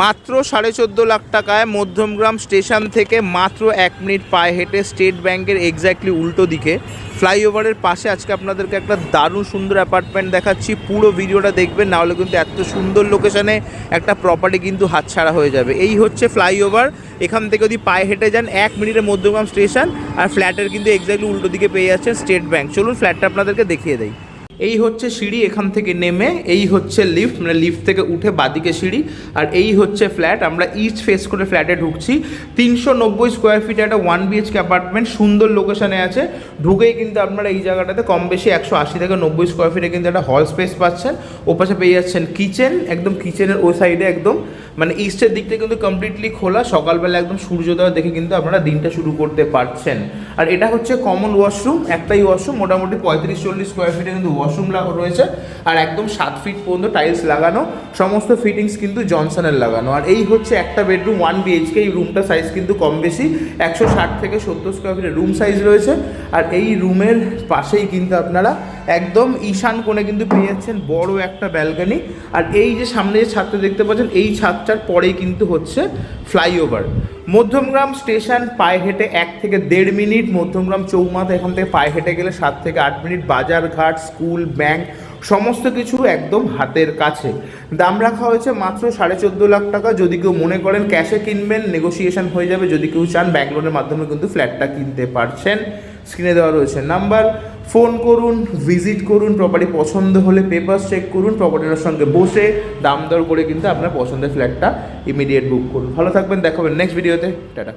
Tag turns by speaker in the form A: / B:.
A: মাত্র 14.5 লাখ টাকায় মধ্যমগ্রাম স্টেশন থেকে মাত্র 1 মিনিট পায়ে হেঁটে স্টেট ব্যাংকের এক্স্যাক্টলি উল্টো দিকে ফ্লাইওভারের পাশে আজকে আপনাদেরকে একটা দারুণ সুন্দর অ্যাপার্টমেন্ট দেখাচ্ছি। পুরো ভিডিওটা দেখবেন, নাহলে কিন্তু এত সুন্দর লোকেশানে একটা প্রপার্টি কিন্তু হাতছাড়া হয়ে যাবে। এই হচ্ছে ফ্লাইওভার, এখান থেকে যদি পায়ে হেঁটে যান 1 মিনিটের মধ্যমগ্রাম স্টেশন, আর ফ্ল্যাটের কিন্তু এক্স্যাক্টলি উল্টো দিকে পেয়ে যাচ্ছেন স্টেট ব্যাংক। চলুন ফ্ল্যাটটা আপনাদেরকে দেখিয়ে দেয়। এই হচ্ছে সিঁড়ি, এখান থেকে নেমে এই হচ্ছে লিফট, মানে লিফট থেকে উঠে বাদিকে সিঁড়ি, আর এই হচ্ছে ফ্ল্যাট। আমরা ইস্ট ফেস করে ফ্ল্যাটে ঢুকছি। 390 স্কোয়ার ফিট একটা 1 BHK অ্যাপার্টমেন্ট, সুন্দর লোকেশনে আছে। ঢুকেই কিন্তু আপনারা এই জায়গাটাতে কম বেশি 180 থেকে 90 স্কোয়ার ফিটে কিন্তু একটা হল স্পেস পাচ্ছেন। ওপাশে পেয়ে যাচ্ছেন কিচেন, একদম কিচেনের ওই সাইডে একদম মানে ইস্টের দিকটা কিন্তু কমপ্লিটলি খোলা। সকালবেলা একদম সূর্যোদয় দেখে কিন্তু আপনারা দিনটা শুরু করতে পারছেন। আর এটা হচ্ছে কমন ওয়াশরুম, একটাই ওয়াশরুম, মোটামুটি 35-40 স্কোয়ার ফিটে কিন্তু ওয়াশরুম রয়েছে। আর একদম 7 ফিট পর্যন্ত টাইলস লাগানো, সমস্ত ফিটিংস কিন্তু জনসনের লাগানো। আর এই হচ্ছে একটা বেডরুম 1 BHK। এই রুমটা সাইজ কিন্তু কম বেশি 160 থেকে 70 স্কোয়ার ফিটের রুম সাইজ রয়েছে। আর এই রুমের পাশেই কিন্তু আপনারা একদম ঈশান কোণে কিন্তু পেয়ে যাচ্ছেন বড় একটা ব্যালকনি। আর এই যে সামনে যে ছাদটা দেখতে পাচ্ছেন, এই ছাদটার পরেই কিন্তু হচ্ছে ফ্লাইওভার। মধ্যমগ্রাম স্টেশন পায়ে হেঁটে 1 থেকে 1.5 মিনিট। মধ্যমগ্রাম চৌমাথা এখান থেকে পায়ে হেঁটে গেলে 7 থেকে 8 মিনিট। বাজার ঘাট, স্কুল, ব্যাংক সমস্ত কিছু একদম হাতের কাছে। দাম রাখা হয়েছে মাত্র 14.5 লাখ টাকা। যদি কেউ মনে করেন ক্যাশে কিনবেন, নেগোসিয়েশন হয়ে যাবে। যদি কেউ চান ব্যাংক লোনের মাধ্যমে কিন্তু ফ্ল্যাটটা কিনতে পারছেন। স্ক্রিনে দেওয়া রয়েছে নাম্বার, ফোন করুন, ভিজিট করুন। প্রপার্টি পছন্দ হলে পেপারস চেক করুন, প্রপার্টিটার সঙ্গে বসে দাম দর করে কিন্তু আপনার পছন্দের ফ্ল্যাটটা ইমিডিয়েট বুক করুন। ভালো থাকবেন, দেখা হবে নেক্সট ভিডিওতে। টাটা।